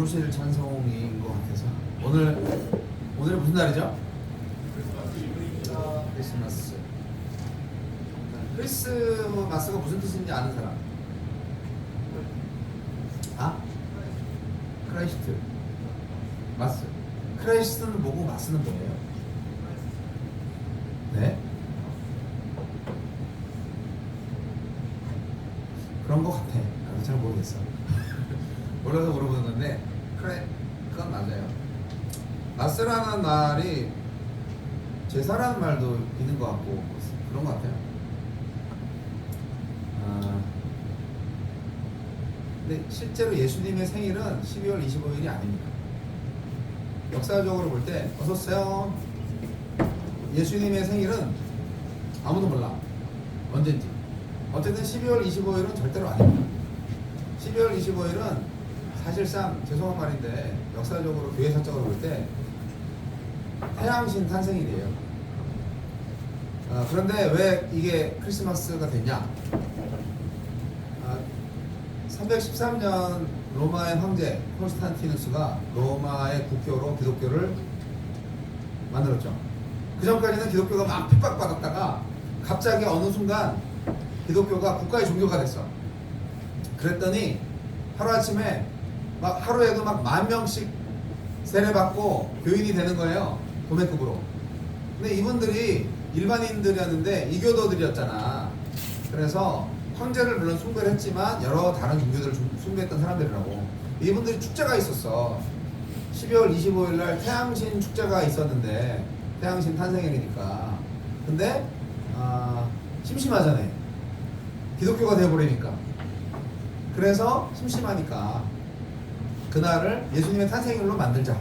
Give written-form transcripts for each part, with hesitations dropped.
부르실 찬송인 것 같아서 오늘은 무슨 날이죠? 크리스마스. 크리스마스가 무슨 뜻인지 아는 사람? 아? 크라이스트. 마스. 크라이스트는 뭐고 마스는 뭐예요? 네? 그런 것 같아. 나도 잘 모르겠어. 몰라서 물어보는 건데 그건 맞아요. 마스라는 말이 제사라는 말도 있는 것 같고 그런 것 같아요. 근데 실제로 예수님의 생일은 12월 25일이 아닙니다. 역사적으로 볼 때 어서오세요. 예수님의 생일은 아무도 몰라. 언젠지. 어쨌든 12월 25일은 절대로 아닙니다. 12월 25일은 사실상 죄송한 말인데 역사적으로 교회사적으로 볼 때 태양신 탄생일이에요. 그런데 왜 이게 크리스마스가 됐냐? 313년 로마의 황제 콘스탄티누스가 로마의 국교로 기독교를 만들었죠. 그 전까지는 기독교가 막 핍박받았다가 갑자기 어느 순간 기독교가 국가의 종교가 됐어. 그랬더니 하루아침에 막 하루에도 막 10,000명씩 세례받고 교인이 되는 거예요. 도매급으로. 근데 이분들이 일반인들이었는데 이교도들이었잖아. 그래서 황제를 물론 숭배를 했지만 여러 다른 종교들을 숭배했던 사람들이라고. 이분들이 축제가 있었어. 12월 25일 날 태양신 축제가 있었는데 태양신 탄생일이니까. 근데 심심하잖아요. 기독교가 되어버리니까. 그래서 심심하니까 그날을 예수님의 탄생일로 만들자.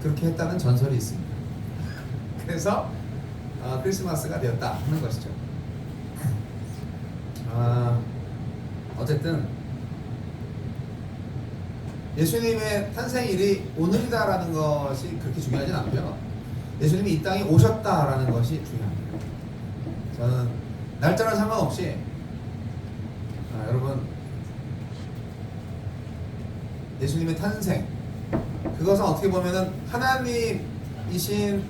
그렇게 했다는 전설이 있습니다. 그래서 크리스마스가 되었다 하는 것이죠. 어쨌든 예수님의 탄생일이 오늘이다라는 것이 그렇게 중요하진 않고요. 예수님이 이 땅에 오셨다라는 것이 중요합니다. 저는 날짜랑 상관없이 여러분 예수님의 탄생 그것은 어떻게 보면은 하나님이신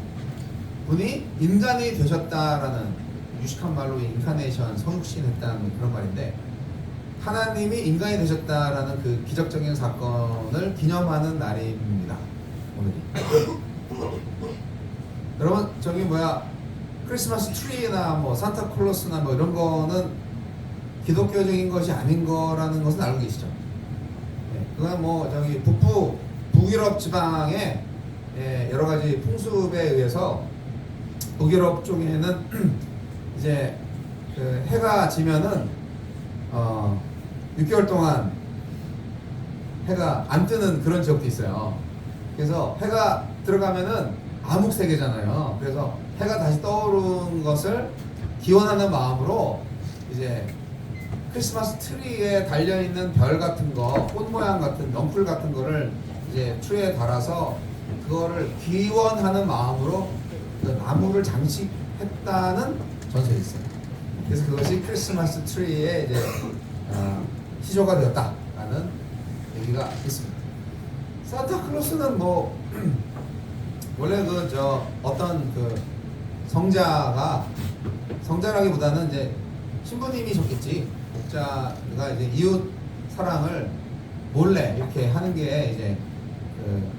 분이 인간이 되셨다라는 유식한 말로 인카네이션, 성육신했다는 그런 말인데 하나님이 인간이 되셨다라는 그 기적적인 사건을 기념하는 날입니다. 오늘이. 여러분 저기 크리스마스 트리나 뭐 산타클로스나 뭐 이런 거는 기독교적인 것이 아닌 거라는 것은 알고 계시죠? 네, 그건 뭐 저기 북유럽 지방의 여러 가지 풍습에 의해서 북유럽 쪽에는 이제 그 해가 지면은 6개월 동안 해가 안 뜨는 그런 지역도 있어요. 그래서 해가 들어가면은 암흑세계잖아요. 그래서 해가 다시 떠오른 것을 기원하는 마음으로 이제 크리스마스 트리에 달려있는 별 같은 거, 꽃 모양 같은 넝쿨 같은 거를 이제 트리에 달아서 그거를 기원하는 마음으로 그 나무를 장식했다는 전설이 있어요. 그래서 그것이 크리스마스 트리의 이제 시조가 되었다라는 얘기가 있습니다. 산타클로스는 뭐 원래 어떤 성자라기보다는 이제 신부님이셨겠지. 목자가 이제 이웃 사랑을 몰래 이렇게 하는 게 이제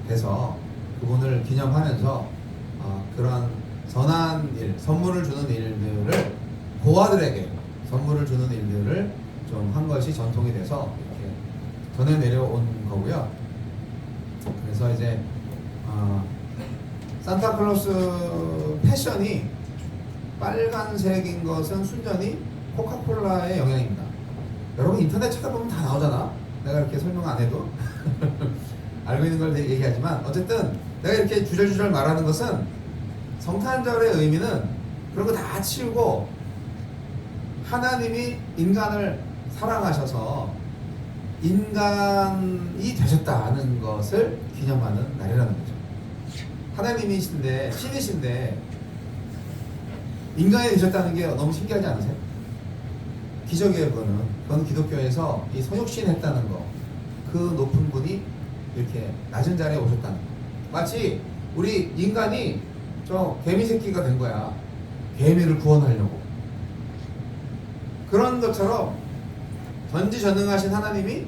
돼서 그분을 기념하면서 그런 선한 일, 선물을 주는 일들을 고아들에게 선물을 주는 일들을 좀 한 것이 전통이 돼서 이렇게 전해 내려온 거고요. 그래서 이제 산타클로스 패션이 빨간색인 것은 순전히 코카콜라의 영향입니다. 여러분 인터넷 찾아보면 다 나오잖아. 내가 이렇게 설명 안 해도 알고 있는 걸 얘기하지만 어쨌든 내가 이렇게 주절주절 말하는 것은 성탄절의 의미는 그런 거 다 치우고 하나님이 인간을 사랑하셔서 인간이 되셨다는 것을 기념하는 날이라는 거죠. 하나님이신데 신이신데 인간이 되셨다는 게 너무 신기하지 않으세요? 기적이에요. 그거는 기독교에서 이 성육신 했다는 거, 그 높은 분이 이렇게 이렇게 낮은 자리에 오셨다는 거. 마치 우리 인간이 저 개미 새끼가 된 거야. 개미를 구원하려고. 그런 것처럼 전지전능하신 하나님이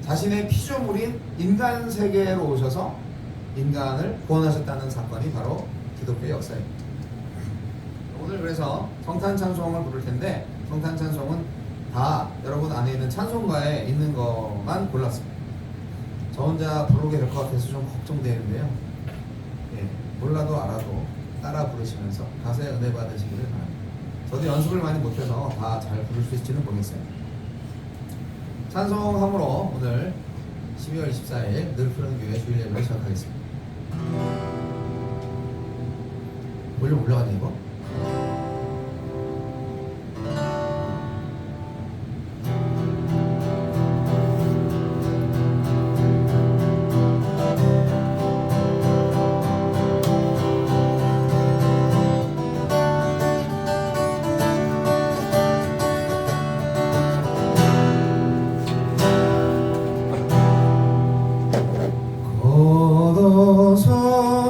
자신의 피조물인 인간 세계로 오셔서 인간을 구원하셨다는 사건이 바로 기독교의 역사입니다. 오늘 그래서 성탄 찬송을 부를 텐데, 성탄 찬송은 다 여러분 안에 있는 찬송가에 있는 것만 골랐습니다. 저 혼자 부르게 될 것 같아서 좀 걱정되는데요. 예, 몰라도 알아도 따라 부르시면서 가사에 은혜 받으시기를 바랍니다. 저도 연습을 많이 못해서 다 잘 부를 수 있을지는 모르겠어요. 찬송함으로 오늘 12월 24일 늘 푸른 교회 주일 예배를 시작하겠습니다. 볼륨 올라가네 이거?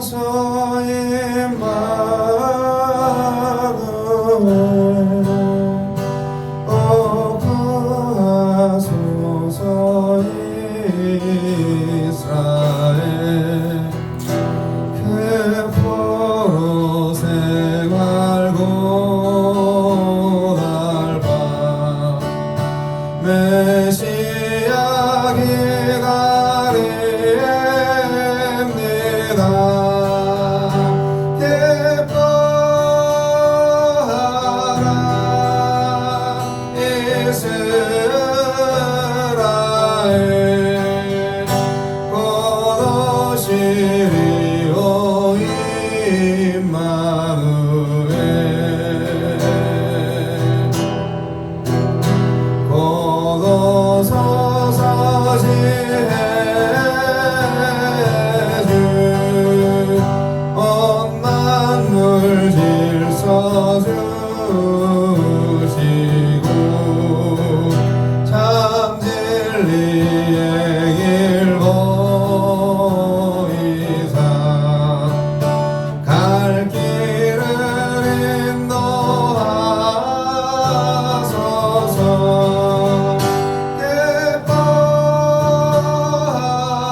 서서히 마음을 구하소서 이스라엘 그 포로 생활고 넓어 메시아 기다립니다. 기뻐하라 이스라엘 곧 오시리오 임마누엘 곧 오소서 지혜주 온 만물 질서 주시고 참 진리의 길 보이사 갈 길을 인도하소서.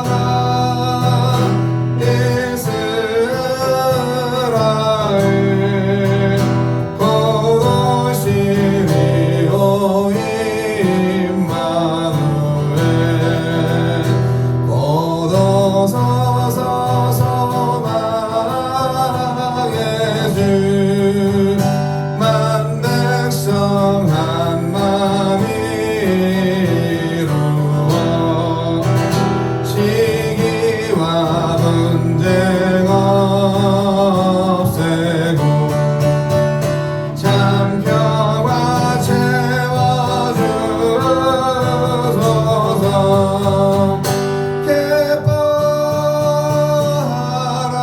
기뻐하라 이스라엘 곧 오시리오 임마누엘 곧 오소서 소망의 주 만 백성 한 마음 이루어 시기와 분쟁 없애고 참 평화 채워주소서. 기뻐하라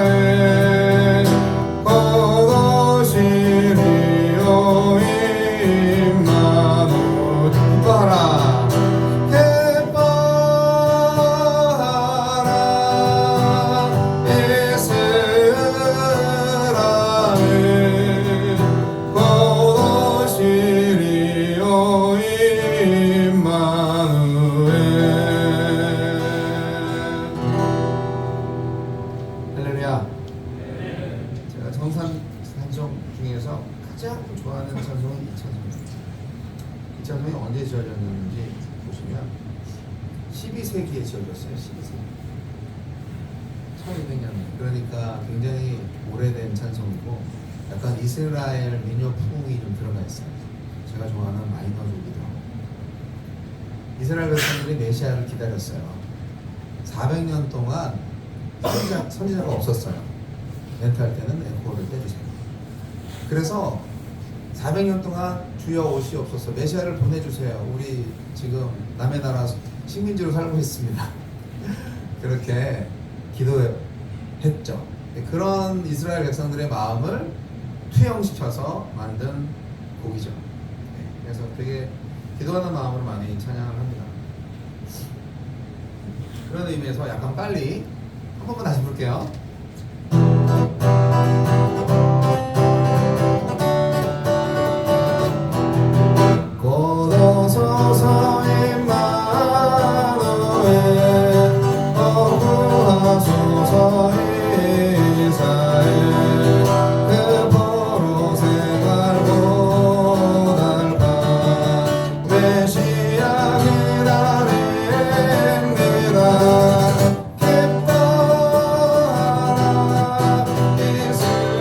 이스라엘 곧 오시리오 임마누엘 기뻐하라 기뻐하라 이스라엘 곧 오시리오 임마누엘. 할렐루야. 제가 정산 찬송 중에서 가장 좋아하는 찬송은 이 찬송입니다. 이 찬송이 언제 지어졌는지 보시면 12세기에 지어졌어요. 12세기. 1200년. 그러니까 굉장히 오래된 찬송이고 약간 이스라엘 민요 풍이 좀 들어가 있어요. 제가 좋아하는 마이너족이죠. 이스라엘 백성들이 메시아를 기다렸어요. 400년 동안 선지자가 없었어요. 멘트할 때는 에코를 떼주세요. 그래서 400년 동안 주여 오시옵소서 메시아를 보내주세요. 우리 지금 남의 나라 식민지로 살고 있습니다. 그렇게 기도했죠. 그런 이스라엘 백성들의 마음을 투영시켜서 만든 곡이죠. 그래서 되게 기도하는 마음으로 많이 찬양을 합니다. 그런 의미에서 약간 빨리 한 번만 다시 볼게요. 고도소서 임마누엘 어구하소서 이사엘 그 포로새 갈고 달파 메시아 기다립니다 기뻐하라 이스라엘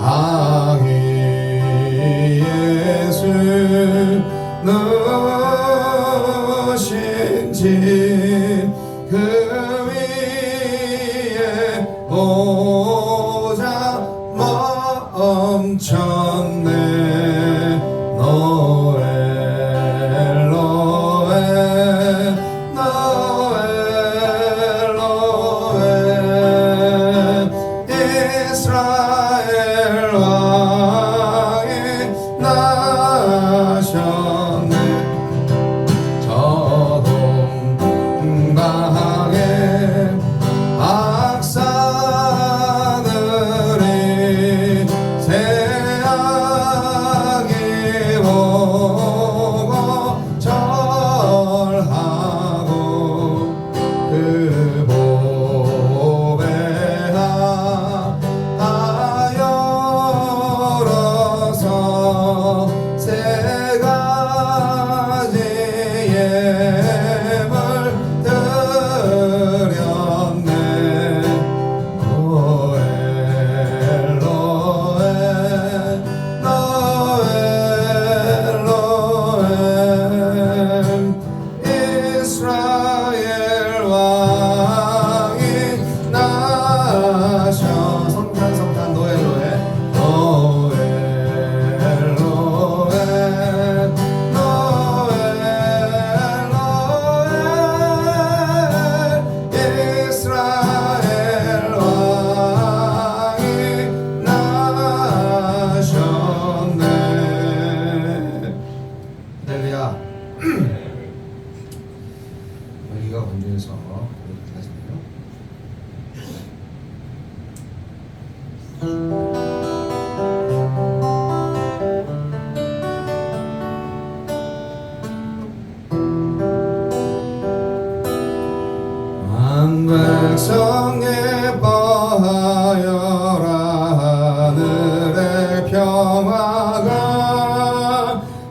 아기 예수 누신지 그 위에 오자 멈췄네 노엘 노엘 노엘 노엘 이스라엘 왕이 나셨네 저 동방에 악산을이 새하기 보고 절하고 그 보배하 하여러서 세 가지 예물 드렸네 노엘 노엘 노엘 노엘 이스라엘 왕이 나셔 성탄 노엘 노엘 노엘 노엘 노엘 노엘 이스라엘 왕이 나셨네 할렐루야 여기가 건조해서 이렇게 하시네요 백성 예뻐하여라 하늘의 평화가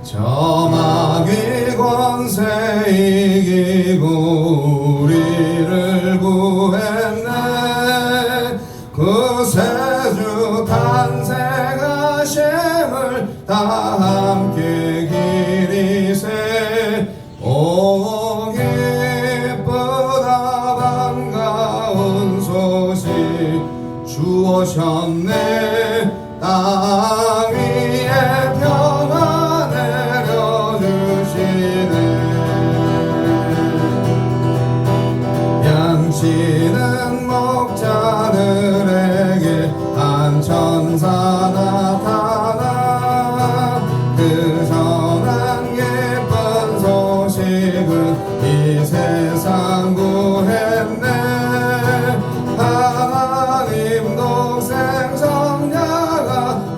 저 마귀 권세 이기고 우리를 구했네 구세주 탄생하심을 다 함께 기리세 오 기쁘다 반가운 소식 주오셨네 땅 위에 평화 내려주시네 양치는 목자들에게 한 천사 나타나 그 전한 예쁜 소식은 이 세상 구했네 하나님 독생 성자가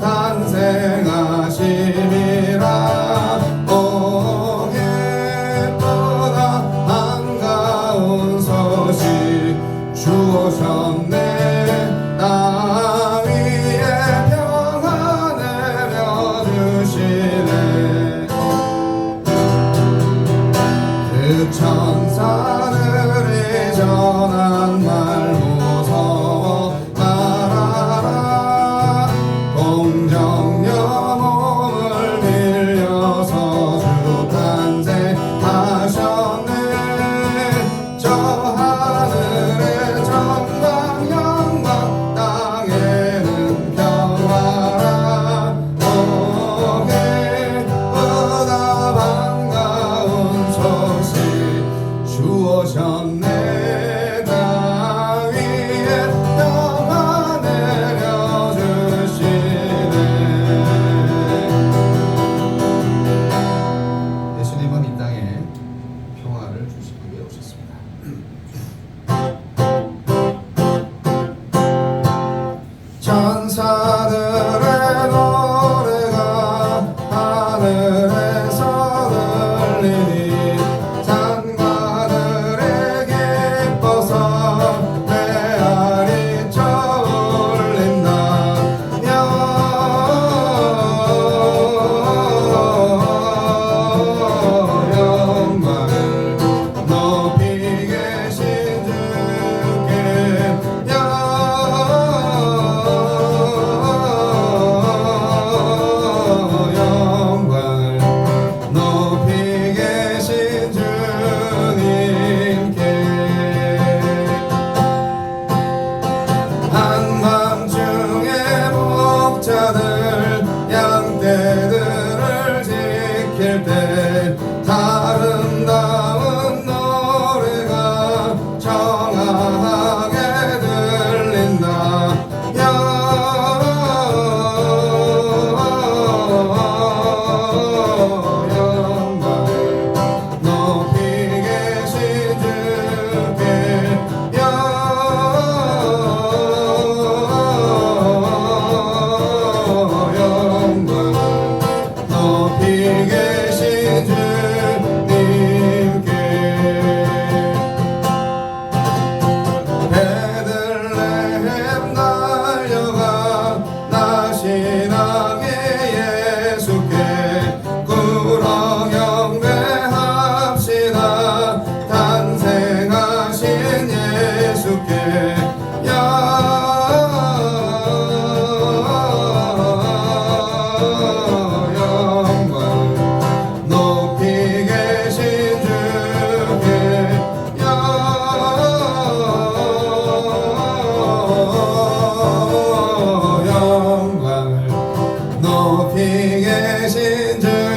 계신 주님께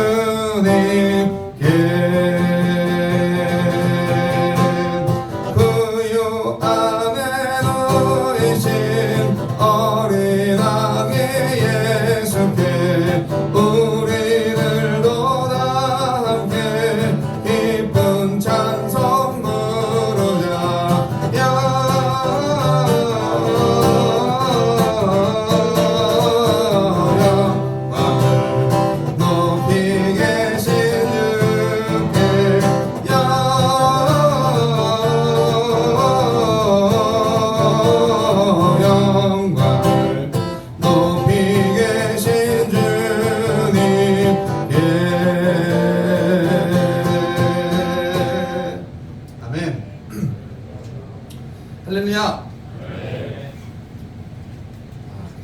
구유 안에 놓이신 어린 아기 예수께 우리들도 다 함께 기쁜 찬송 부르자. 할렐루야.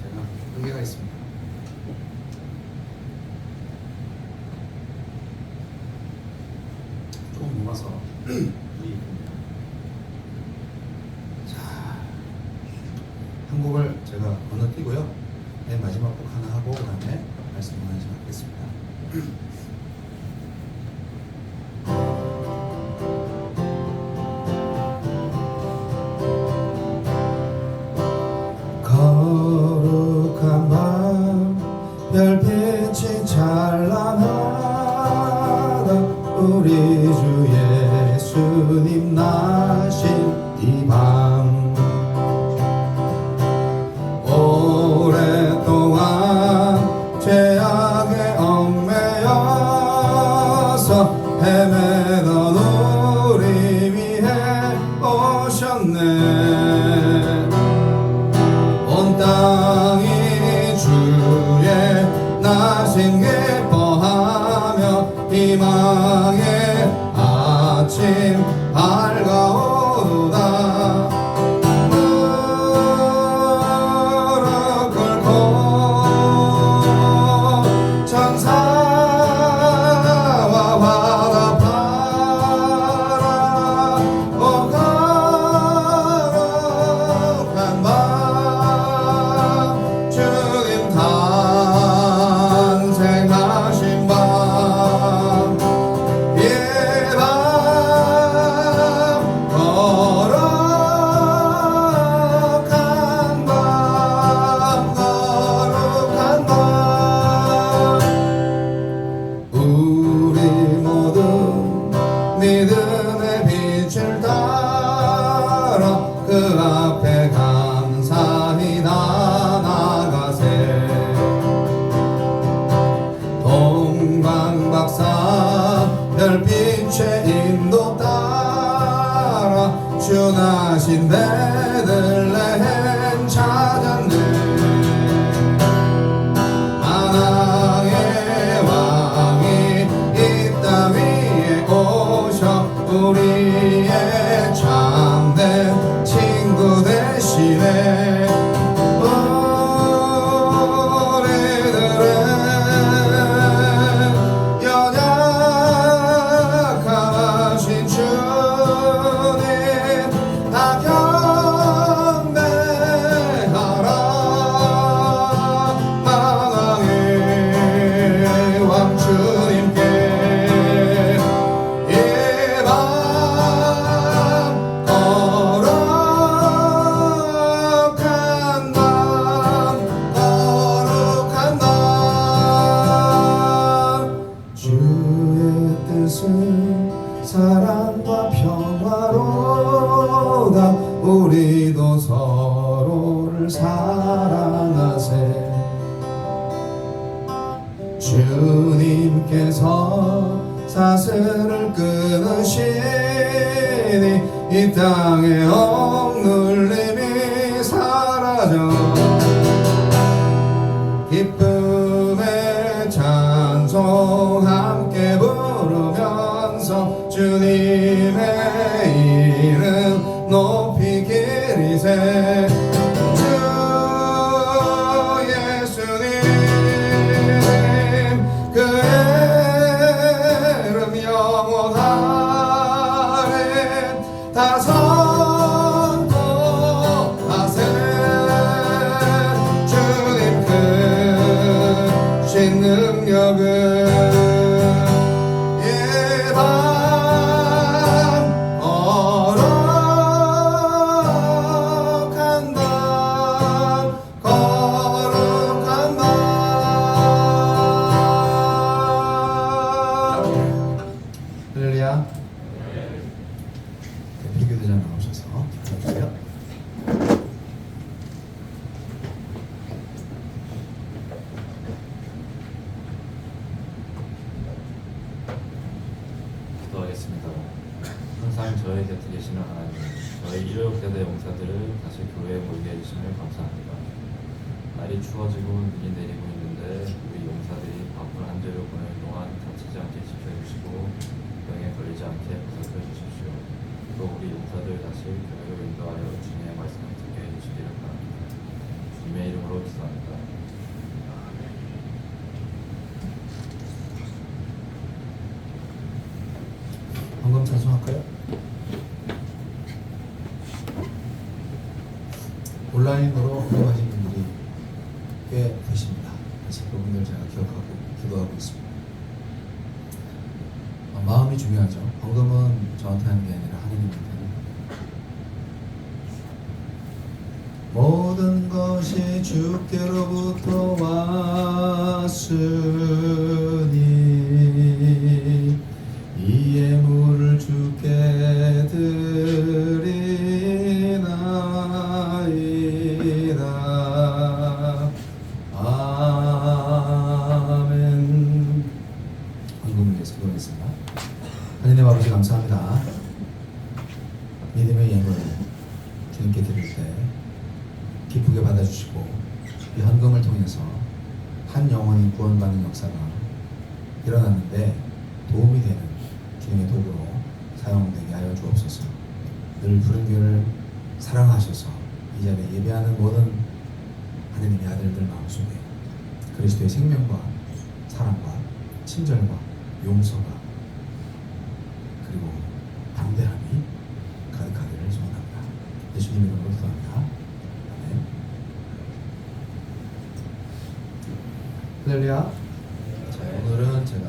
제가 한계가 있습니다. 조금 모아서 자, 한 곡을 제가 건너뛰고요. 맨 마지막 곡 하나 하고 그다음에 말씀 하나 시작하겠습니다. 거룩한 밤 별빛이 찬란하다. 우리 주 예수님 나신 이 밤 오랫동안 죄악에 얽매여서 헤매던 우리 위해 오셨네. 온 땅이 주의 나신 기뻐하며 희망의 아침 밝아오르다. 무릎 꿇고 천사와 화답하라. 오 거룩한 밤 주님 탄생하신 밤 이 밤 거룩한 밤 거룩한 밤 우리 모두 믿음의 빛을 따라 그 앞에 감사히 나아가세. 동방박사 별빛의 인도 따라 주 나신 베들레헴 찾았네. 만왕의 왕이 이 땅 위에 오셔 우리의 참된 친구 되시네. 우리들의 연약하신 주님 다 경배하라. 만왕의 왕 주님께 이 밤 거룩한 밤 거룩한 밤 주의 뜻은 사랑과 평화로다. 우리도 서로를 사랑하세. 주님께서 사슬을 끊으시니 이 땅의 억눌림이 사라져 기쁨의 찬송 함께 부르면서 주님의 이름 높이 기리세. 주 예수님 그의 이름 영원하리. 다 선포하세. 능력은 예방 거룩한 방 거룩한 방 할렐루야. 대표교대장 나오셔서 기도해주세요. 기도하겠습니다. 항상 저희 곁에 계시는 하나님, 저희 일요일교대 용사들을 다시 교회에 모이게 해주시면 감사합니다. 날이 추워지고 눈이 내리고 있는데 우리 용사들이 바쁜 한 주를 보낼 동안 다치지 않게 지켜주시고 병에 걸리지 않게 보살펴 주십시오. 또 우리 용사들 다시 교회로 인도하여 주님의 말씀을 듣게 해주시기를 바랍니다. 주님의 이름으로 기도합니다. 방금 찬송할까요? 온라인으로 응답하신 분들이 꽤 계십니다. 그래서 그분들 제가 기억하고 기도하고 있습니다. 마음이 중요하죠. 헌금은 저한테 하는 게 아니라 하느님한테 모든 것이 주께로부터 왔으니 이 예물을 주께 드리나이다. 아멘. 헌금을 위해서 기도하겠습니다. 하나님 아버지 감사합니다. 믿음의 예물을 주님께 드릴 때 기쁘게 받아주시고 이 헌금을 통해서 한 영혼이 구원받는 역사가 일어났는데 도움이 되는 주님의 도구로 사용되게 하여 주옵소서. 늘 부른 교회를 사랑하셔서 이 자리에 예배하는 모든 하느님의 아들들 마음속에 그리스도의 생명과 사랑과 친절과 용서가 그리고 담대함이 가득하기를 소원합니다. 예수님 이름으로 기도합니다. 아멘. 할렐루야. 자, 오늘은 제가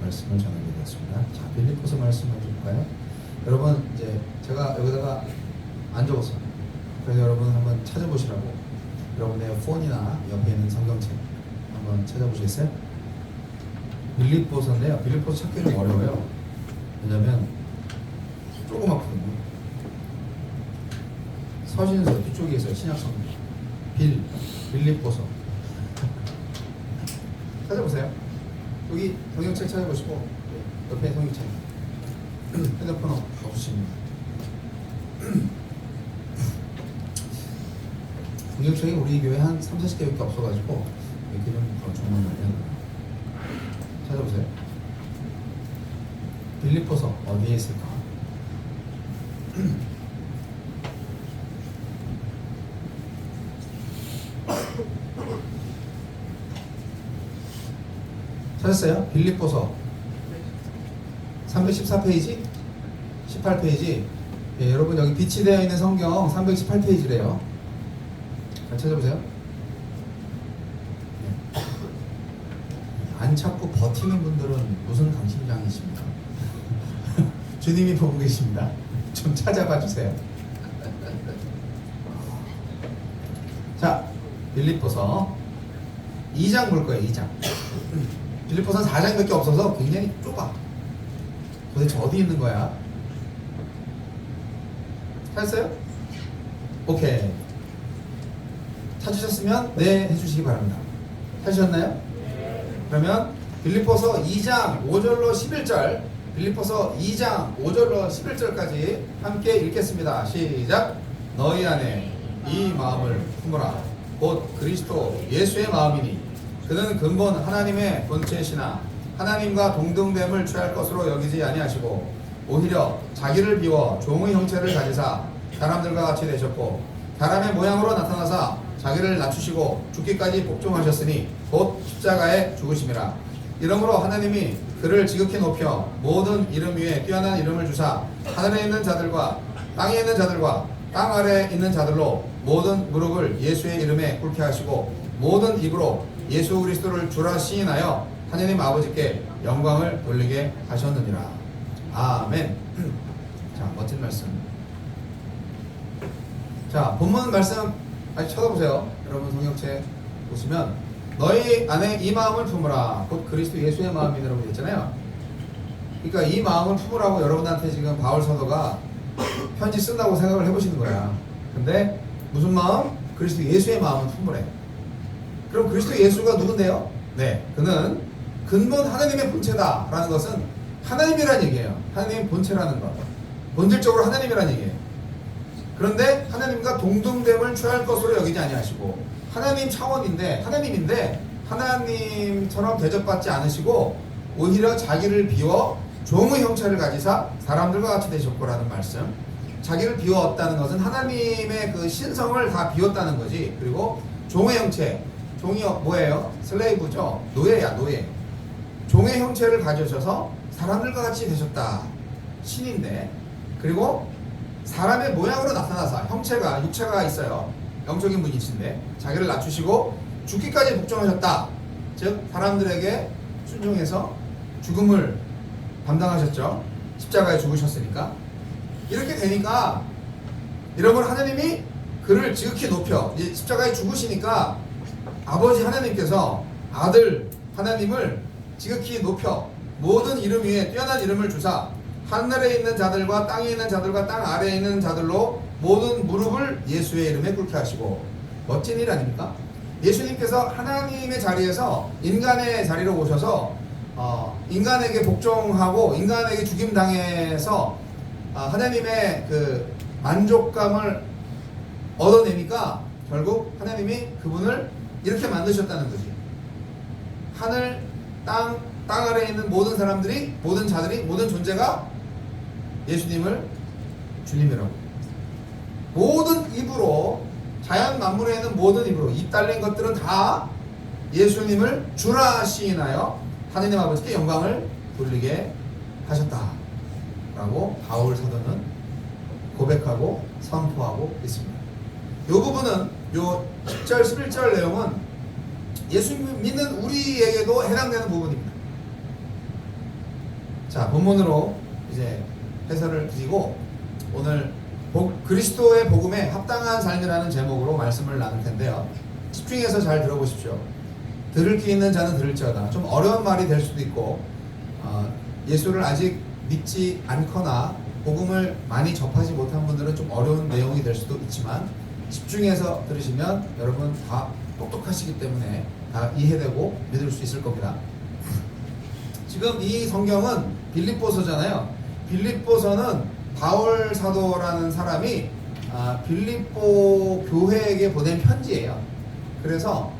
말씀을 전하게 되었습니다. 자, 빌립보서 말씀 한번 볼까요? 여러분 이제 제가 여기다가 안 적었어요. 그래서 여러분 한번 찾아보시라고 여러분의 폰이나 옆에 있는 성경책 한번 찾아보시겠어요? 빌립보서인데요. 빌립보서 찾기 좀 어려워요. 왜냐면 조그맣거든요. 서신서 뒤쪽에 있어요. 신약성경 빌립보서 찾아보세요. 여기 성경책 찾아보시고 옆에 성경책 핸드폰 없으십니다. 성경책이 우리 교회 한 30-40개밖에 없어가지고 이렇게 좀 정말 많이 하더라고요. 찾아보세요. 빌립보서 어디에 있을까? 찾았어요? 빌립보서 314페이지? 18페이지. 예, 여러분 여기 빛이 되어 있는 성경 318페이지래요. 잘 찾아보세요. 예. 안 찾고 버티는 분들은 무슨 강심장이십니까? 주님이 보고 계십니다. 좀 찾아봐 주세요. 자, 빌립보서 2장 볼 거예요. 2장. 빌립보서는 4장밖에 없어서 굉장히 좁아. 도대체 어디 있는 거야? 찾았어요? 오케이. 찾으셨으면 네 해주시기 바랍니다. 찾으셨나요? 그러면 빌립보서 2장 5절로 11절 빌립보서 2장 5절로 11절까지 함께 읽겠습니다. 시작. 너희 안에 이 마음을 품으라. 곧 그리스도 예수의 마음이니 그는 근본 하나님의 본체시나 하나님과 동등됨을 취할 것으로 여기지 아니하시고 오히려 자기를 비워 종의 형체를 가지사 사람들과 같이 되셨고 사람의 모양으로 나타나사 자기를 낮추시고 죽기까지 복종하셨으니 곧 십자가에 죽으심이라. 이러므로 하나님이 그를 지극히 높여 모든 이름 위에 뛰어난 이름을 주사 하늘에 있는 자들과 땅에 있는 자들과 땅 아래에 있는 자들로 모든 무릎을 예수의 이름에 꿇게 하시고 모든 입으로 예수 그리스도를 주라 시인하여 하나님 아버지께 영광을 돌리게 하셨느니라. 아멘. 자, 멋진 말씀. 자, 본문 말씀 다시 쳐다보세요. 여러분 성경책 보시면 너희 안에 이 마음을 품으라. 곧 그리스도 예수의 마음이라고 했잖아요. 그러니까 이 마음을 품으라고 여러분한테 지금 바울 사도가 편지 쓴다고 생각을 해보시는 거야. 근데 무슨 마음? 그리스도 예수의 마음을 품으래. 그럼 그리스도 예수가 누군데요? 네, 그는 근본 하나님의 본체다라는 것은 하나님이란 얘기예요. 하나님의 본체라는 것. 본질적으로 하나님이란 얘기예요. 그런데 하나님과 동등됨을 취할 것으로 여기지 아니하시고 하나님 차원인데 하나님인데 하나님처럼 대접받지 않으시고 오히려 자기를 비워 종의 형체를 가지사 사람들과 같이 되셨고라는 말씀. 자기를 비웠다는 것은 하나님의 그 신성을 다 비웠다는 거지. 그리고 종의 형체, 종이 뭐예요? 슬레이브죠. 노예야, 노예. 종의 형체를 가지셔서 사람들과 같이 되셨다. 신인데, 그리고 사람의 모양으로 나타나서 형체가, 육체가 있어요. 영적인 분이신데 자기를 낮추시고 죽기까지 복종하셨다. 즉 사람들에게 순종해서 죽음을 감당하셨죠. 십자가에 죽으셨으니까. 이렇게 되니까 여러분 하나님이 그를 지극히 높여 이제 십자가에 죽으시니까 아버지 하나님께서 아들 하나님을 지극히 높여 모든 이름 위에 뛰어난 이름을 주사 하늘에 있는 자들과 땅에 있는 자들과 땅 아래에 있는 자들로 모든 무릎을 예수의 이름에 꿇게 하시고. 멋진 일 아닙니까? 예수님께서 하나님의 자리에서 인간의 자리로 오셔서 인간에게 복종하고 인간에게 죽임당해서 하나님의 그 만족감을 얻어내니까 결국 하나님이 그분을 이렇게 만드셨다는 거지. 하늘, 땅 아래에 있는 모든 사람들이, 모든 자들이, 모든 존재가 예수님을 주님이라고. 모든 입으로, 자연 만물에 있는 모든 입으로, 입 달린 것들은 다 예수님을 주라 시인하여 하느님 아버지께 영광을 돌리게 하셨다 라고 바울 사도는 고백하고 선포하고 있습니다. 이 부분은 요 10절 11절 내용은 예수 믿는 우리에게도 해당되는 부분입니다. 자, 본문으로 이제 해설을 드리고 오늘 그리스도의 복음에 합당한 삶이라는 제목으로 말씀을 나눌 텐데요. 집중해서 잘 들어보십시오. 들을 귀 있는 자는 들을지어다. 좀 어려운 말이 될 수도 있고 예수를 아직 믿지 않거나 복음을 많이 접하지 못한 분들은 좀 어려운 내용이 될 수도 있지만 집중해서 들으시면 여러분 다 똑똑하시기 때문에 다 이해되고 믿을 수 있을 겁니다. 지금 이 성경은 빌립보서잖아요. 빌립보서는 바울 사도라는 사람이 빌립보 교회에게 보낸 편지예요. 그래서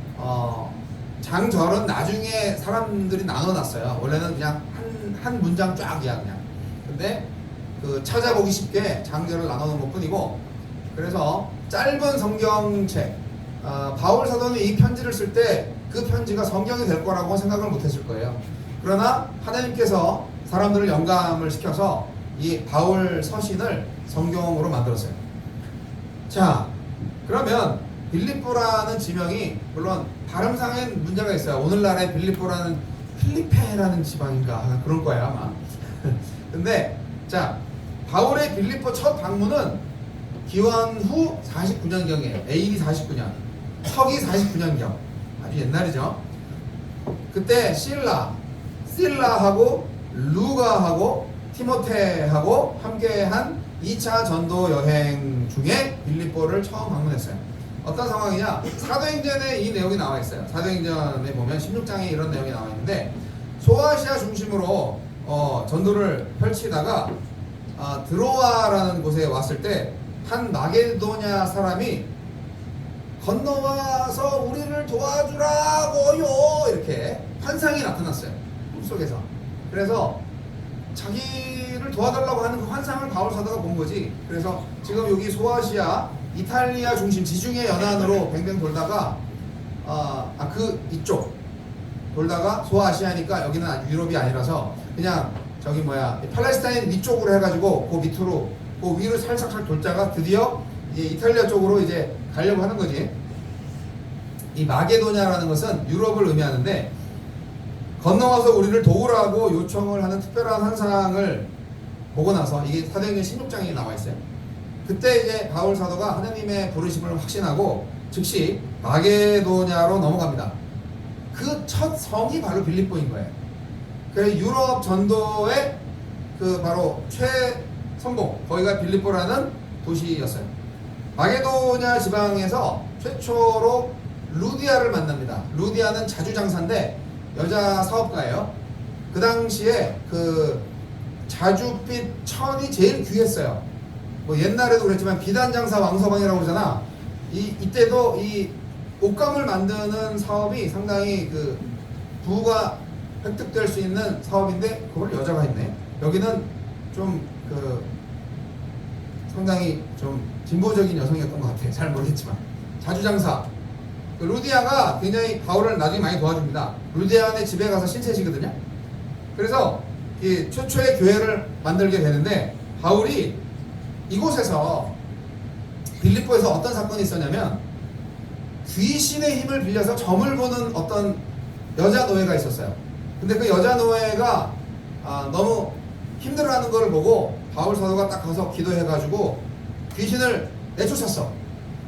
장절은 나중에 사람들이 나눠놨어요. 원래는 그냥 한 문장 쫙이야 그냥. 근데 그 찾아보기 쉽게 장절을 나눠놓은 것뿐이고, 그래서 짧은 성경책, 바울 사도는 이 편지를 쓸 때 그 편지가 성경이 될 거라고 생각을 못했을 거예요. 그러나 하나님께서 사람들을 영감을 시켜서 이 바울 서신을 성경으로 만들었어요. 자, 그러면 빌립보라는 지명이 물론 발음상에 문제가 있어요. 오늘날의 빌립보라는 필리페라는 지방인가 그럴 거예요 아마. 근데 자, 바울의 빌립보 첫 방문은 기원 후 49년경이에요. AD 49년, 서기 49년경, 아주 옛날이죠. 그때 실라하고 루가하고 티모테하고 함께한 2차 전도 여행 중에 빌립보를 처음 방문했어요. 어떤 상황이냐? 사도행전에 이 내용이 나와 있어요. 사도행전에 보면 16장에 이런 내용이 나와 있는데, 소아시아 중심으로 전도를 펼치다가 드로아라는 곳에 왔을 때 한 마게도냐 사람이 건너와서 우리를 도와주라고요 이렇게 환상이 나타났어요. 꿈속에서. 그래서 자기를 도와달라고 하는 그 환상을 바울 사도가 본 거지. 그래서 지금 여기 소아시아 이탈리아 중심 지중해 연안으로 뱅뱅 돌다가 그 이쪽 돌다가 소아시아니까 여기는 유럽이 아니라서 그냥 저기 팔레스타인 위쪽으로 해가지고 그 밑으로 그 위로 살짝 돌다가 드디어 이제 이탈리아 쪽으로 이제 가려고 하는 거지. 이 마게도냐라는 것은 유럽을 의미하는데 건너와서 우리를 도우라고 요청을 하는 특별한 환상을 보고 나서 이게 사도행전 16장에 나와 있어요. 그때 이제 바울 사도가 하나님의 부르심을 확신하고 즉시 마게도냐로 넘어갑니다. 그 첫 성이 바로 빌립보인 거예요. 그래서 유럽 전도의 그 바로 최선봉, 거기가 빌립보라는 도시였어요. 마게도냐 지방에서 최초로 루디아를 만납니다. 루디아는 자주장사인데 여자 사업가예요. 그 당시에 그 자주빛 천이 제일 귀했어요. 뭐 옛날에도 그랬지만 비단장사 왕서방이라고 그러잖아. 이때도 이 옷감을 만드는 사업이 상당히 그 부가 획득될 수 있는 사업인데 그걸 여자가 했네. 여기는 좀 그 상당히 좀 진보적인 여성이었던 것 같아. 잘 모르겠지만 자주장사. 그 루디아가 굉장히 바울을 나중에 많이 도와줍니다. 루디아네 집에 가서 신세지거든요. 그래서 이 최초의 교회를 만들게 되는데 바울이 이곳에서 빌립보에서 어떤 사건이 있었냐면 귀신의 힘을 빌려서 점을 보는 어떤 여자 노예가 있었어요. 근데 그 여자 노예가 너무 힘들어하는 걸 보고 바울 사도가 딱 가서 기도해가지고 귀신을 내쫓았어.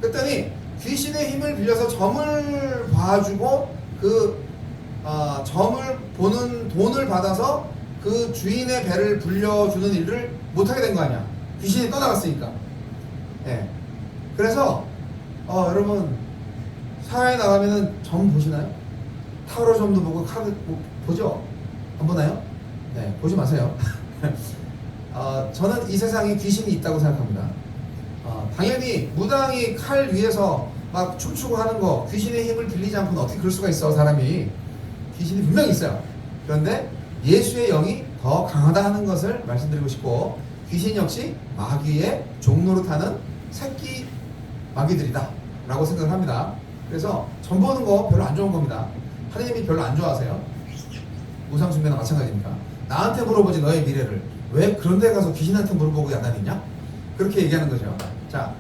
그랬더니 귀신의 힘을 빌려서 점을 봐주고 그 점을 보는 돈을 받아서 그 주인의 배를 불려주는 일을 못하게 된 거 아니야. 귀신이 떠나갔으니까. 예. 그래서 여러분 사회에 나가면은 점 보시나요? 타로 점도 보고 카드 보죠? 안 보나요? 네, 보지 마세요. 저는 이 세상에 귀신이 있다고 생각합니다. 당연히 무당이 칼 위에서 막 춤추고 하는 거 귀신의 힘을 빌리지 않고는 어떻게 그럴 수가 있어. 사람이 귀신이 분명히 있어요. 그런데 예수의 영이 더 강하다 하는 것을 말씀드리고 싶고 귀신 역시 마귀의 종노릇하는 새끼 마귀들이다 라고 생각을 합니다. 그래서 점 보는 거 별로 안 좋은 겁니다. 하나님이 별로 안 좋아하세요. 우상숭배나 마찬가지니까. 나한테 물어보지 너의 미래를 왜 그런 데 가서 귀신한테 물어보고 야단이냐? 그렇게 얘기하는 거죠. 자,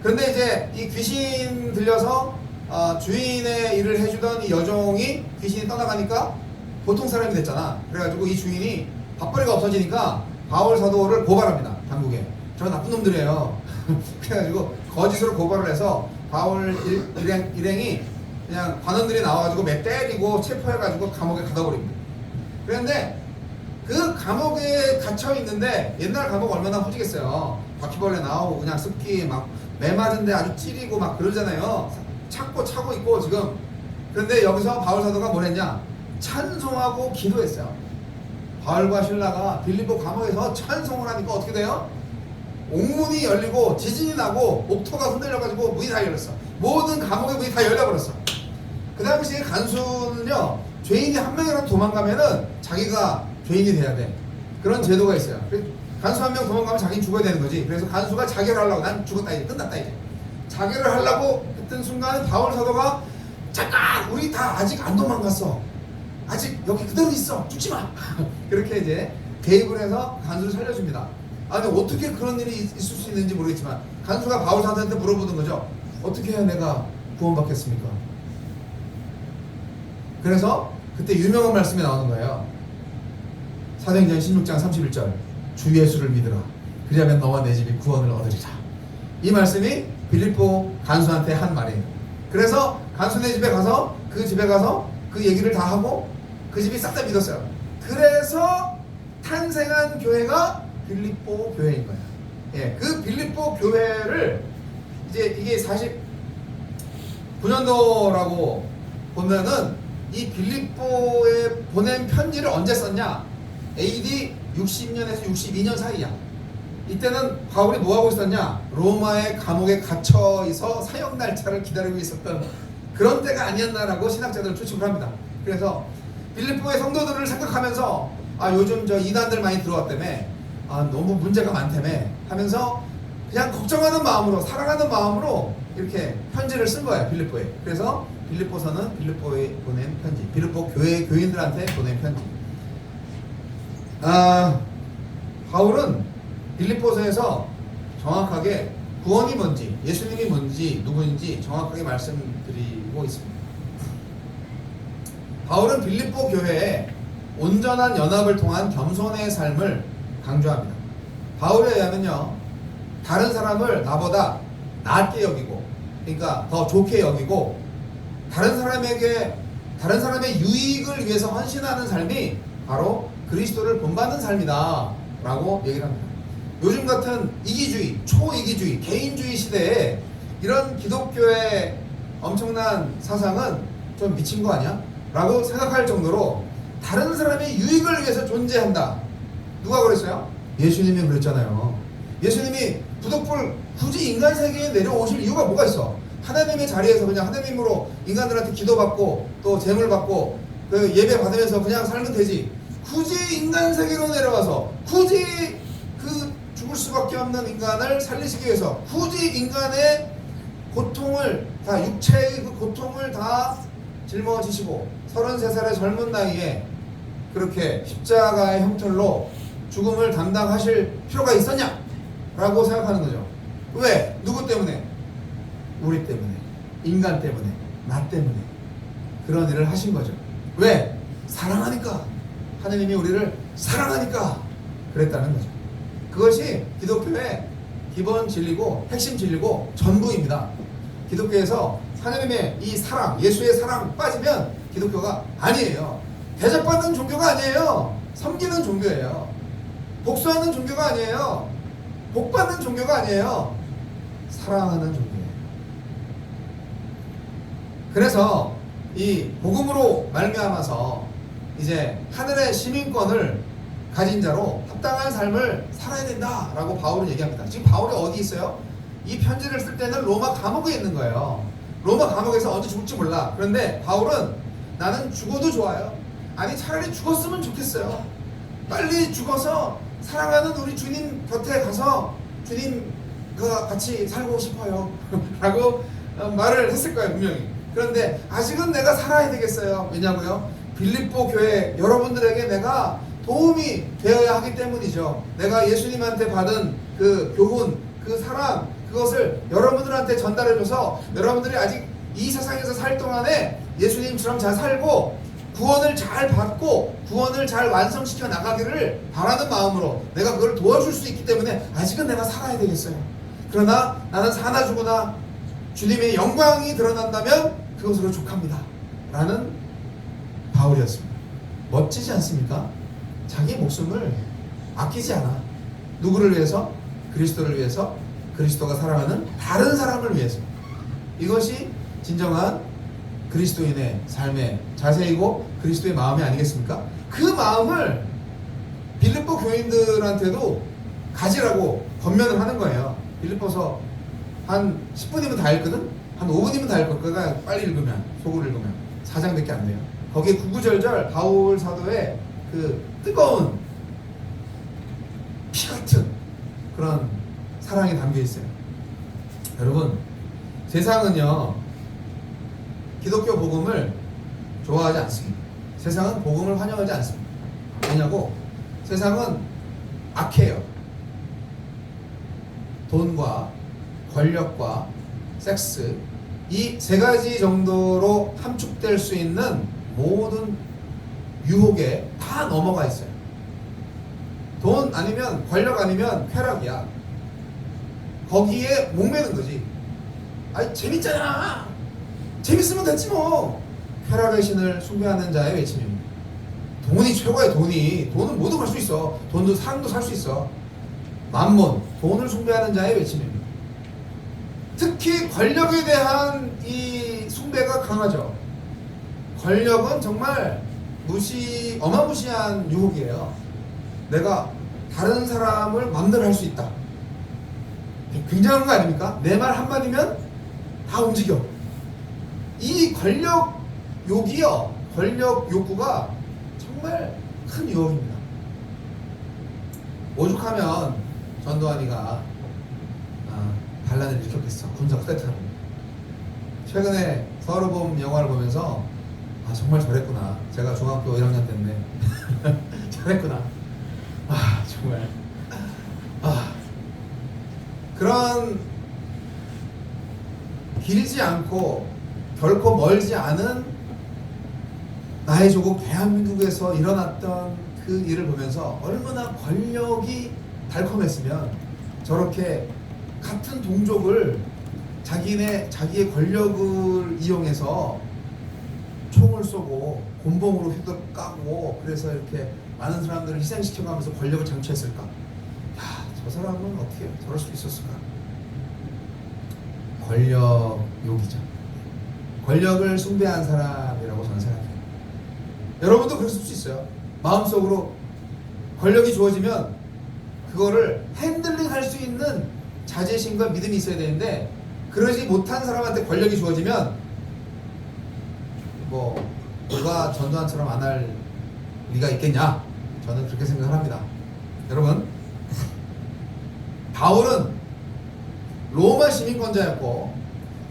그런데 이제 이 귀신 들려서 주인의 일을 해주던 이 여종이 귀신이 떠나가니까 보통 사람이 됐잖아. 그래가지고 이 주인이 밥벌이가 없어지니까 바울 사도를 고발합니다. 당국에. 저 나쁜 놈들이에요. 그래가지고 거짓으로 고발을 해서 바울 일행이 그냥 관원들이 나와가지고 매 때리고 체포해가지고 감옥에 가둬버립니다. 그런데 그 감옥에 갇혀 있는데 옛날 감옥 얼마나 후지겠어요. 바퀴벌레 나오고 그냥 습기 막 매 맞은데 아주 찌리고 막 그러잖아요. 차고 있고 지금. 그런데 여기서 바울 사도가 뭘 했냐? 찬송하고 기도했어요. 바울과 신라가 빌립보 감옥에서 찬송을 하니까 어떻게 돼요? 옥문이 열리고 지진이 나고 옥토가 흔들려가지고 문이 다 열렸어. 모든 감옥의 문이 다 열려버렸어. 그 당시에 간수는요, 죄인이 한 명이라도 도망가면은 자기가 죄인이 돼야 돼. 그런 제도가 있어요. 간수 한 명 도망가면 자기는 죽어야 되는 거지. 그래서 간수가 자결을 하려고, 난 죽었다 이제 끝났다 이제. 자결을 하려고 했던 순간에 바울 사도가 잠깐 우리 다 아직 안 도망갔어. 아직 여기 그대로 있어. 죽지 마. 그렇게 이제 개입을 해서 간수를 살려줍니다. 근데 어떻게 그런 일이 있을 수 있는지 모르겠지만 간수가 바울 사도한테 물어보는 거죠. 어떻게 해야 내가 구원받겠습니까? 그래서 그때 유명한 말씀이 나오는 거예요. 사도행전 16장 31절 주 예수를 믿으라. 그리하면 너와 내 집이 구원을 얻으리라. 이 말씀이 빌립보 간수한테 한 말이에요. 그래서 간수네 집에 가서 그 집에 가서 그 얘기를 다 하고 그 집이 싹 다 믿었어요. 그래서 탄생한 교회가 빌립보 교회인 거예요. 예, 그 빌립보 교회를 이제 이게 49년도라고 보면은 이 빌립보에 보낸 편지를 언제 썼냐? AD 60년에서 62년 사이야. 이때는 바울이 뭐 하고 있었냐? 로마의 감옥에 갇혀 있어 사형 날짜를 기다리고 있었던 그런 때가 아니었나라고 신학자들은 추측을 합니다. 그래서 빌립보의 성도들을 생각하면서 요즘 저 이단들 많이 들어왔다며 너무 문제가 많다며 하면서 그냥 걱정하는 마음으로 사랑하는 마음으로 이렇게 편지를 쓴 거예요. 빌립보에. 그래서 빌립보서는 빌립보에 보낸 편지, 빌립보 교회 교인들한테 보낸 편지. 바울은 빌립보서에서 정확하게 구원이 뭔지, 예수님이 뭔지, 누구인지 정확하게 말씀드리고 있습니다. 바울은 빌립보 교회에 온전한 연합을 통한 겸손의 삶을 강조합니다. 바울에 의하면요, 다른 사람을 나보다 낫게 여기고, 그러니까 더 좋게 여기고, 다른 사람의 유익을 위해서 헌신하는 삶이 바로 그리스도를 본받는 삶이다 라고 얘기를 합니다. 요즘 같은 이기주의, 초이기주의, 개인주의 시대에 이런 기독교의 엄청난 사상은 좀 미친 거 아니야? 라고 생각할 정도로 다른 사람의 유익을 위해서 존재한다. 누가 그랬어요? 예수님이 그랬잖아요. 예수님이 부득불 굳이 인간 세계에 내려오실 이유가 뭐가 있어? 하나님의 자리에서 그냥 하나님으로 인간들한테 기도받고 또 재물 받고 그 예배 받으면서 그냥 살면 되지. 굳이 인간 세계로 내려와서 굳이 그 죽을 수밖에 없는 인간을 살리시기 위해서 굳이 인간의 고통을 다, 육체의 그 고통을 다 짊어지시고 33살의 젊은 나이에 그렇게 십자가의 형틀로 죽음을 담당하실 필요가 있었냐? 라고 생각하는 거죠. 왜? 누구 때문에? 우리 때문에, 인간 때문에, 나 때문에 그런 일을 하신 거죠. 왜? 사랑하니까. 하느님이 우리를 사랑하니까 그랬다는 거죠. 그것이 기독교의 기본 진리고 핵심 진리고 전부입니다. 기독교에서 하느님의 이 사랑, 예수의 사랑 빠지면 기독교가 아니에요. 대접받는 종교가 아니에요. 섬기는 종교예요. 복수하는 종교가 아니에요. 복받는 종교가 아니에요. 사랑하는 종교예요. 그래서 이 복음으로 말미암아서 이제 하늘의 시민권을 가진 자로 합당한 삶을 살아야 된다라고 바울은 얘기합니다. 지금 바울이 어디 있어요? 이 편지를 쓸 때는 로마 감옥에 있는 거예요. 로마 감옥에서 언제 죽을지 몰라. 그런데 바울은 나는 죽어도 좋아요. 아니 차라리 죽었으면 좋겠어요. 빨리 죽어서 사랑하는 우리 주님 곁에 가서 주님과 같이 살고 싶어요 라고 말을 했을 거예요, 분명히. 그런데 아직은 내가 살아야 되겠어요. 왜냐고요? 빌립보 교회 여러분들에게 내가 도움이 되어야 하기 때문이죠. 내가 예수님한테 받은 그 교훈, 그 사랑, 그것을 여러분들한테 전달해줘서 여러분들이 아직 이 세상에서 살 동안에 예수님처럼 잘 살고 구원을 잘 받고 구원을 잘 완성시켜 나가기를 바라는 마음으로 내가 그걸 도와줄 수 있기 때문에 아직은 내가 살아야 되겠어요. 그러나 나는 사나 죽으나 주님의 영광이 드러난다면 그것으로 족합니다 라는 바울이었습니다. 멋지지 않습니까? 자기 목숨을 아끼지 않아. 누구를 위해서? 그리스도를 위해서, 그리스도가 사랑하는 다른 사람을 위해서. 이것이 진정한 그리스도인의 삶의 자세이고 그리스도의 마음이 아니겠습니까? 그 마음을 빌립보 교인들한테도 가지라고 권면을 하는 거예요. 빌립보서 한 10분이면 다 읽거든? 한 5분이면 다 읽을 거야. 빨리 읽으면, 속으로 읽으면 4장밖에 안 돼요. 거기에 구구절절 바울 사도의 그 뜨거운 피 같은 그런 사랑이 담겨 있어요. 여러분, 세상은요 기독교 복음을 좋아하지 않습니다. 세상은 복음을 환영하지 않습니다. 왜냐고? 세상은 악해요. 돈과 권력과 섹스, 이 세 가지 정도로 함축될 수 있는 모든 유혹에 다 넘어가 있어요. 돈 아니면 권력 아니면 쾌락이야. 거기에 목매는 거지. 아니 재밌잖아. 재밌으면 됐지 뭐. 쾌락의 신을 숭배하는 자의 외침입니다. 돈이 최고야. 돈은 뭐든 갈 수 있어. 돈도 사람도 살 수 있어. 만몬, 돈을 숭배하는 자의 외침입니다. 특히 권력에 대한 이 숭배가 강하죠. 권력은 정말 어마무시한 유혹이에요. 내가 다른 사람을 마음대로 할 수 있다. 굉장한 거 아닙니까? 내 말 한마디면 다 움직여. 이 권력 욕구가 정말 큰 유혹입니다. 오죽하면 전두환이가 반란을 일으켰겠어. 군사 쿠데타로. 최근에 서울봄 영화를 보면서 정말 저랬구나. 제가 중학교 1학년 때인데 저랬구나. 정말 그런 길지 않고 결코 멀지 않은 나의 조국 대한민국에서 일어났던 그 일을 보면서 얼마나 권력이 달콤했으면 저렇게 같은 동족을 자기의 권력을 이용해서 총을 쏘고 곤봉으로 휘둘 까고 그래서 이렇게 많은 사람들을 희생시켜가면서 권력을 장취했을까? 야, 저 사람은 어떻게 저럴 수 있었을까? 권력욕이죠. 권력을 숭배한 사람이라고 저는 생각해요. 여러분도 그랬을 수 있어요. 마음속으로 권력이 주어지면 그거를 핸들링 할 수 있는 자제심과 믿음이 있어야 되는데 그러지 못한 사람한테 권력이 주어지면 뭐 누가 전두환처럼 안 할 리가 있겠냐? 저는 그렇게 생각을 합니다. 여러분, 바울은 로마 시민권자였고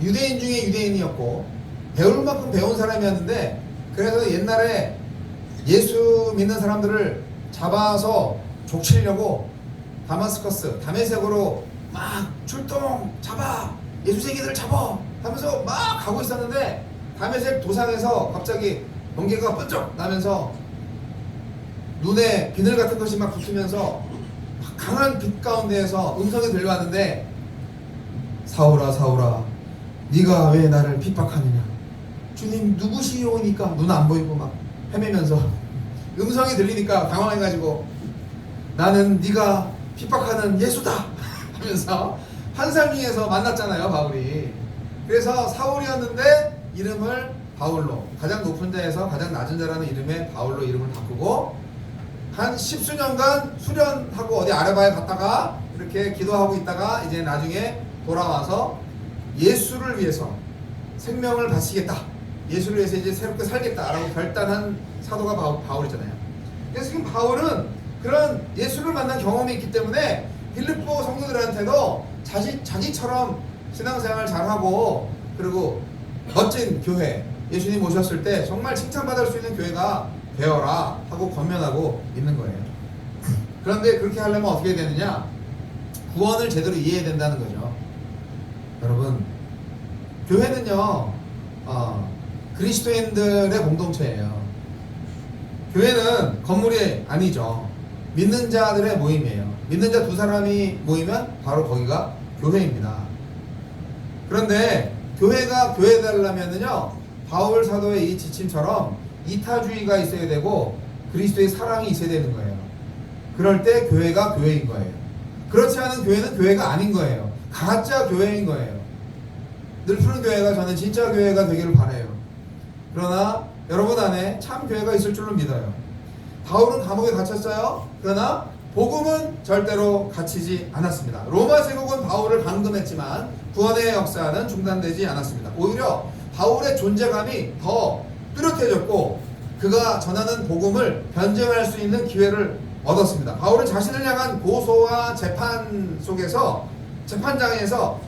유대인 중에 유대인이었고 배울 만큼 배운 사람이었는데 그래서 옛날에 예수 믿는 사람들을 잡아서 족치려고 다마스커스, 다메섹으로 막 출동, 잡아! 예수 새끼들 잡아! 하면서 막 가고 있었는데 다메섹 도상에서 갑자기 번개가 번쩍 나면서 눈에 비늘 같은 것이 막 붙으면서 강한 빛 가운데에서 음성이 들려왔는데 사울아 사울아 네가 왜 나를 핍박하느냐 주님 누구시오니까 눈 안 보이고 막 헤매면서 음성이 들리니까 당황해가지고 나는 네가 핍박하는 예수다 하면서 환상 중에서 만났잖아요 바울이. 그래서 사울이었는데 이름을 바울로 가장 높은 자에서 가장 낮은 자라는 이름의 바울로 이름을 바꾸고 한 10수년간 수련하고 어디 아르바에 갔다가 이렇게 기도하고 있다가 이제 나중에 돌아와서 예수를 위해서 생명을 바치겠다, 예수를 위해서 이제 새롭게 살겠다라고 결단한 사도가 바울이잖아요. 그래서 지금 바울은 그런 예수를 만난 경험이 있기 때문에 빌립보 성도들한테도 자기처럼 신앙생활 잘하고 그리고 멋진 교회, 예수님 오셨을 때 정말 칭찬받을 수 있는 교회가 되어라 하고 권면하고 있는 거예요. 그런데 그렇게 하려면 어떻게 되느냐? 구원을 제대로 이해해야 된다는 거죠. 여러분, 교회는요 그리스도인들의 공동체예요. 교회는 건물이 아니죠. 믿는 자들의 모임이에요. 믿는 자 두 사람이 모이면 바로 거기가 교회입니다. 그런데 교회가 교회되려면은요 바울 사도의 이 지침처럼 이타주의가 있어야 되고 그리스도의 사랑이 있어야 되는 거예요. 그럴 때 교회가 교회인 거예요. 그렇지 않은 교회는 교회가 아닌 거예요. 가짜 교회인 거예요. 늘 푸른 교회가 저는 진짜 교회가 되기를 바라요. 그러나 여러분 안에 참 교회가 있을 줄로 믿어요. 바울은 감옥에 갇혔어요. 그러나 복음은 절대로 갇히지 않았습니다. 로마 제국은 바울을 감금했지만 구원의 역사는 중단되지 않았습니다. 오히려 바울의 존재감이 더 뚜렷해졌고 그가 전하는 복음을 변증할 수 있는 기회를 얻었습니다. 바울은 자신을 향한 고소와 재판 속에서 재판장에서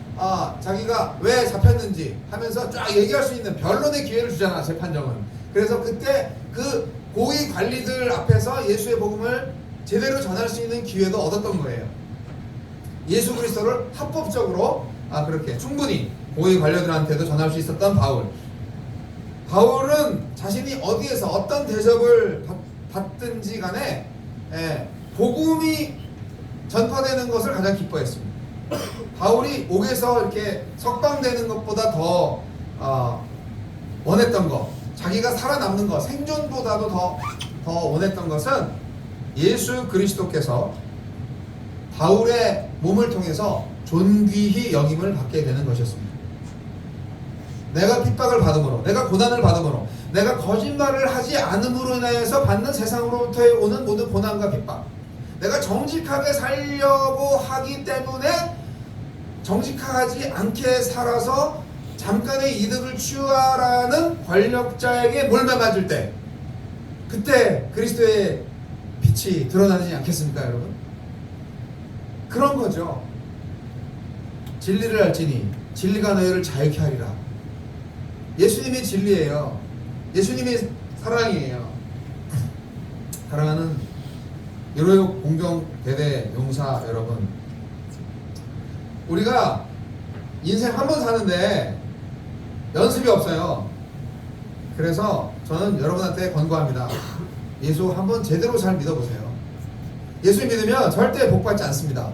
자기가 왜 잡혔는지 하면서 쫙 얘기할 수 있는 변론의 기회를 주잖아, 재판정은. 그래서 그때 그 고위 관리들 앞에서 예수의 복음을 제대로 전할 수 있는 기회도 얻었던 거예요. 예수 그리스도를 합법적으로 그렇게 충분히 고위 관료들한테도 전할 수 있었던 바울. 바울은 자신이 어디에서 어떤 대접을 받든지 간에 복음이 전파되는 것을 가장 기뻐했습니다. 바울이 옥에서 이렇게 석방되는 것보다 더 원했던 것, 자기가 살아남는 것, 생존보다도 더 원했던 것은 예수 그리스도께서 바울의 몸을 통해서 존귀히 여김을 받게 되는 것이었습니다. 내가 핍박을 받음으로, 내가 고난을 받음으로, 내가 거짓말을 하지 않음으로 인하여서 받는 세상으로부터 오는 모든 고난과 핍박, 내가 정직하게 살려고 하기 때문에 정직하지 않게 살아서 잠깐의 이득을 취하라는 권력자에게 몰매 맞을 때 그때 그리스도의 빛이 드러나지 않겠습니까, 여러분? 그런 거죠. 진리를 알지니 진리가 너희를 자유케 하리라. 예수님이 진리예요. 예수님이 사랑이에요. 사랑하는 유로역 공경 대대 용사 여러분, 우리가 인생 한 번 사는데 연습이 없어요. 그래서 저는 여러분한테 권고합니다. 예수 한번 제대로 잘 믿어보세요. 예수 믿으면 절대 복 받지 않습니다.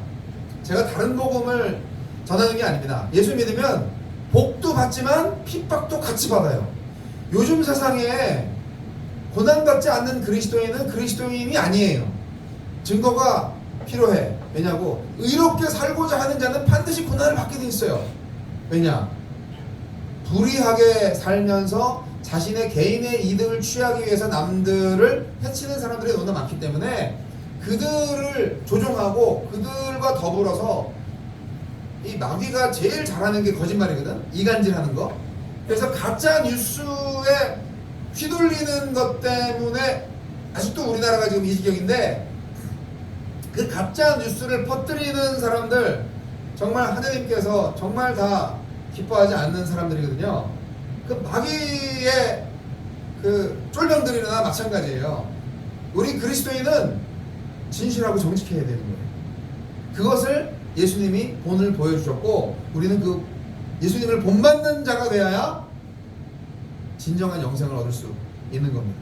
제가 다른 복음을 전하는 게 아닙니다. 예수 믿으면 복도 받지만 핍박도 같이 받아요. 요즘 세상에 고난받지 않는 그리스도인은 그리스도인이 아니에요. 증거가 필요해. 왜냐고? 의롭게 살고자 하는 자는 반드시 고난을 받게 돼 있어요. 왜냐? 불의하게 살면서 자신의 개인의 이득을 취하기 위해서 남들을 해치는 사람들이 너무나 많기 때문에 그들을 조종하고 그들과 더불어서 이 마귀가 제일 잘하는 게 거짓말이거든. 이간질하는 거. 그래서 가짜 뉴스에 휘둘리는 것 때문에 아직도 우리나라가 지금 이 지경인데, 그 가짜 뉴스를 퍼뜨리는 사람들 정말 하나님께서 정말 다 기뻐하지 않는 사람들이거든요. 그 마귀의 그 쫄병들이나 마찬가지예요. 우리 그리스도인은 진실하고 정직해야 되는 거예요. 그것을 예수님이 본을 보여주셨고, 우리는 그 예수님을 본받는 자가 되어야 진정한 영생을 얻을 수 있는 겁니다.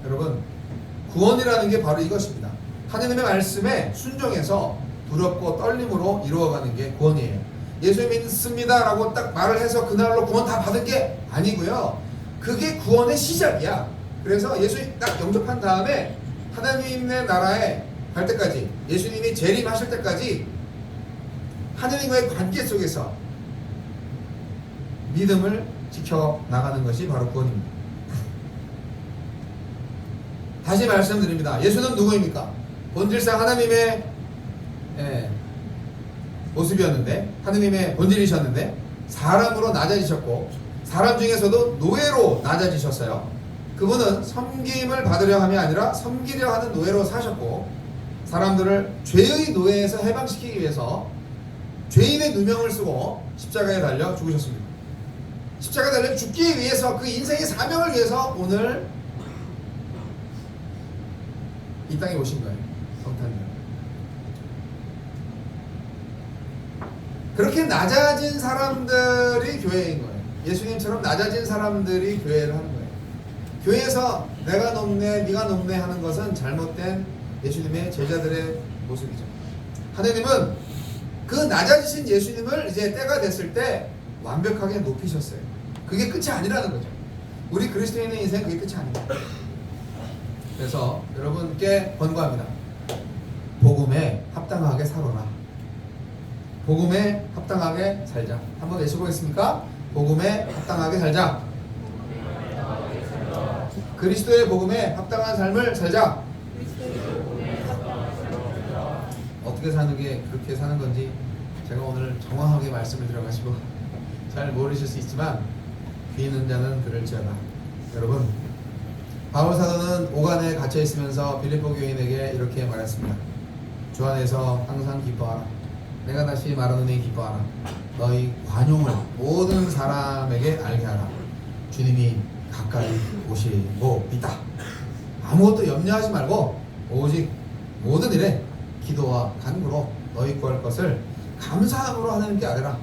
여러분, 구원이라는 게 바로 이것입니다. 하나님의 말씀에 순종해서 두렵고 떨림으로 이루어가는 게 구원이에요. 예수 믿습니다 라고 딱 말을 해서 그날로 구원 다 받은 게 아니고요. 그게 구원의 시작이야. 그래서 예수 딱 영접한 다음에 하나님의 나라에 갈 때까지, 예수님이 재림하실 때까지 하나님과의 관계 속에서 믿음을 지켜나가는 것이 바로 구원입니다. 다시 말씀드립니다. 예수는 누구입니까? 본질상 하나님의 모습이었는데, 하나님의 본질이셨는데 사람으로 낮아지셨고, 사람 중에서도 노예로 낮아지셨어요. 그분은 섬김을 받으려 함이 아니라 섬기려 하는 노예로 사셨고, 사람들을 죄의 노예에서 해방시키기 위해서 죄인의 누명을 쓰고 십자가에 달려 죽으셨습니다. 십자가에 달려 죽기 위해서, 그 인생의 사명을 위해서 오늘 이 땅에 오신 거예요. 성탄절. 그렇게 낮아진 사람들이 교회인 거예요. 예수님처럼 낮아진 사람들이 교회를 하는 거예요. 교회에서 내가 높네, 네가 높네 하는 것은 잘못된 예수님의 제자들의 모습이죠. 하나님은 그 낮아지신 예수님을 이제 때가 됐을 때 완벽하게 높이셨어요. 그게 끝이 아니라는 거죠. 우리 그리스도인의 인생 그게 끝이 아닙니다. 그래서 여러분께 권고합니다. 복음에 합당하게 살아라. 복음에 합당하게 살자. 한번 외쳐보겠습니까? 복음에 합당하게 살자. 그리스도의 복음에 합당한 삶을 살자. 어떻게 사는 게 그렇게 사는 건지 제가 오늘 정확하게 말씀을 드려가지고 잘 모르실 수 있지만 귀 있는 자는 들을지어다. 여러분, 바울 사도는 오간에 갇혀 있으면서 빌립보 교인에게 이렇게 말했습니다. 주 안에서 항상 기뻐하라. 내가 다시 말하노니 기뻐하라. 너희 관용을 모든 사람에게 알게 하라. 주님이 가까이 오시고 있다. 아무것도 염려하지 말고 오직 모든 일에 기도와 간구로 너희 구할 것을 감사함으로 하나님께 아뢰라.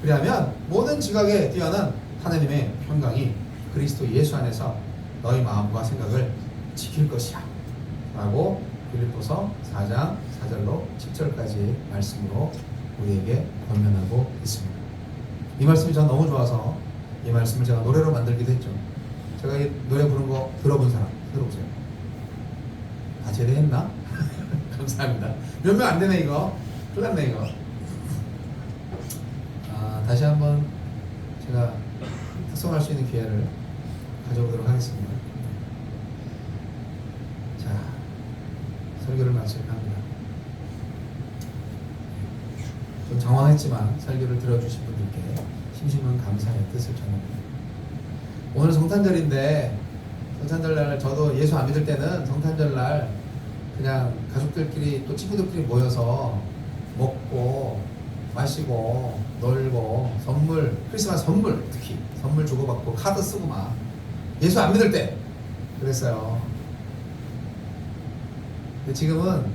그리하면 모든 지각에 뛰어난 하나님의 평강이 그리스도 예수 안에서 너희 마음과 생각을 지킬 것이야 라고 빌립보서 4장 4절로 10절까지의 말씀으로 우리에게 권면하고 있습니다. 이 말씀이 전 너무 좋아서 이 말씀을 제가 노래로 만들기도 했죠. 제가 이 노래 부른 거 들어본 사람 들어보세요. 아, 제대했나? 감사합니다. 몇 명 안 되네 이거. 큰일 났네 이거. 다시 한번 제가 특성할 수 있는 기회를 가져보도록 하겠습니다. 자, 설교를 마칠까 합니다. 좀 장황했지만 설교를 들어주신 분들께 심심한 감사의 뜻을 전합니다. 오늘 성탄절인데, 성탄절날 저도 예수 안 믿을 때는 성탄절날 그냥 가족들끼리 또 친구들끼리 모여서 먹고 마시고 놀고 선물, 크리스마스 선물 특히 선물 주고받고 카드 쓰고 막 예수 안 믿을 때 그랬어요. 근데 지금은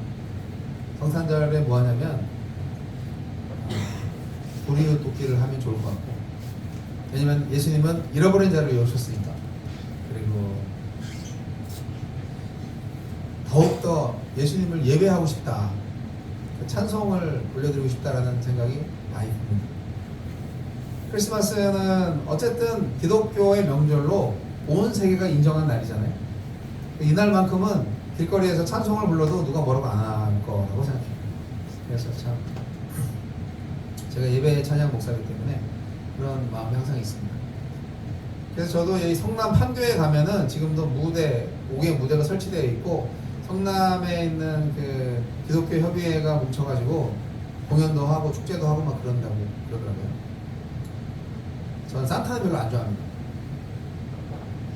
성탄절에 뭐 하냐면 불이웃 돕기를 하면 좋을 것 같고, 왜냐면 예수님은 잃어버린 자를 위해 오셨으니까. 예수님을 예배하고 싶다, 그 찬송을 올려드리고 싶다라는 생각이 많이 듭니다. 크리스마스는 어쨌든 기독교의 명절로 온 세계가 인정한 날이잖아요. 이날만큼은 길거리에서 찬송을 불러도 누가 뭐라고 안 할 거라고 생각해요. 그래서 참 제가 예배 찬양 목사이기 때문에 그런 마음이 항상 있습니다. 그래서 저도 이 성남 판교에 가면은 지금도 무대, 5개 무대가 설치되어 있고 성남에 있는 그 기독교 협의회가 뭉쳐가지고 공연도 하고 축제도 하고 막 그런다고 그러더라고요. 저는 산타는 별로 안 좋아합니다.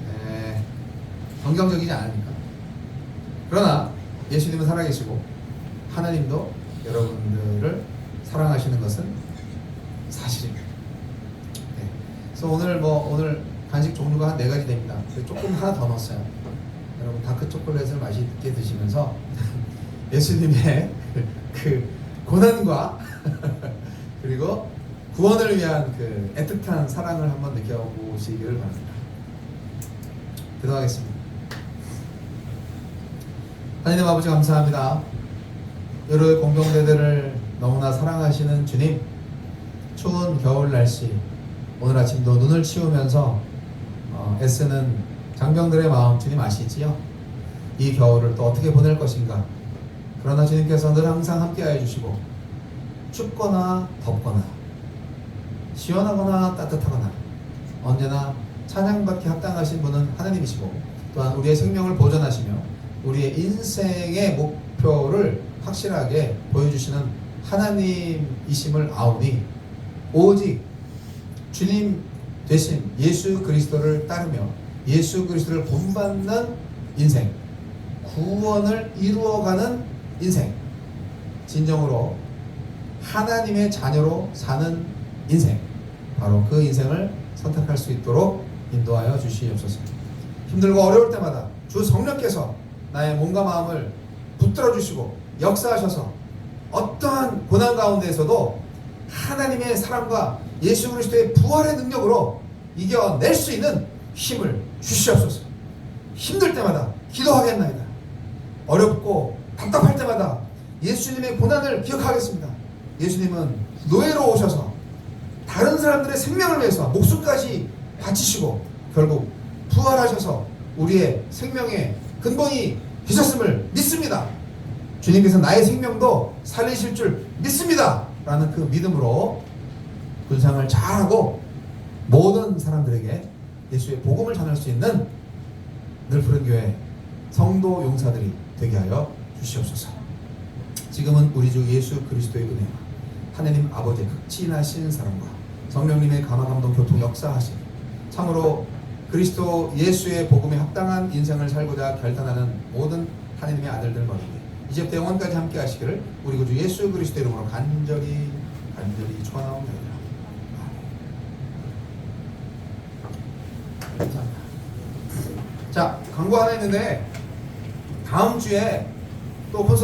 네, 정경적이지 않으니까. 그러나 예수님은 살아계시고 하나님도 여러분들을 사랑하시는 것은 사실입니다. 네. 그래서 오늘 간식 종류가 한 4가지 됩니다. 조금 하나 더 넣었어요. 여러분 다크 초콜릿을 맛있게 드시면서 예수님의 그 고난과 그리고 구원을 위한 그 애틋한 사랑을 한번 느껴보시기를 바랍니다. 기도하겠습니다. 하나님 아버지 감사합니다. 여러 공동체들을 너무나 사랑하시는 주님, 추운 겨울 날씨 오늘 아침도 눈을 치우면서 애쓰는 장병들의 마음 주님 아시지요? 이 겨울을 또 어떻게 보낼 것인가. 그러나 주님께서 늘 항상 함께하여 주시고 춥거나 덥거나 시원하거나 따뜻하거나 언제나 찬양받기 합당하신 분은 하나님이시고 또한 우리의 생명을 보존하시며 우리의 인생의 목표를 확실하게 보여주시는 하나님이심을 아오니 오직 주님 되신 예수 그리스도를 따르며 예수 그리스도를 본받는 인생, 구원을 이루어가는 인생, 진정으로 하나님의 자녀로 사는 인생, 바로 그 인생을 선택할 수 있도록 인도하여 주시옵소서. 힘들고 어려울 때마다 주 성령께서 나의 몸과 마음을 붙들어 주시고 역사하셔서 어떠한 고난 가운데에서도 하나님의 사랑과 예수 그리스도의 부활의 능력으로 이겨낼 수 있는 힘을 주시옵소서. 힘들 때마다 기도하겠나이다. 어렵고 답답할 때마다 예수님의 고난을 기억하겠습니다. 예수님은 노예로 오셔서 다른 사람들의 생명을 위해서 목숨까지 바치시고 결국 부활하셔서 우리의 생명의 근본이 되셨음을 믿습니다. 주님께서 나의 생명도 살리실 줄 믿습니다. 라는 그 믿음으로 군상을 잘하고 모든 사람들에게 예수의 복음을 전할 수 있는 늘푸른 교회 성도 용사들이 되게 하여 주시옵소서. 지금은 우리 주 예수 그리스도의 은혜와 하나님 아버지의 극진하신 사랑과 성령님의 감화감동 교통 역사하신 참으로 그리스도 예수의 복음에 합당한 인생을 살고자 결단하는 모든 하나님의 아들들 머리 위에 이제부터 영원까지 함께 하시기를 우리 구주 예수 그리스도의 이름으로 간절히 축원하옵나이다. 자, 광고 하나 있는데 다음 주에 또 콘서트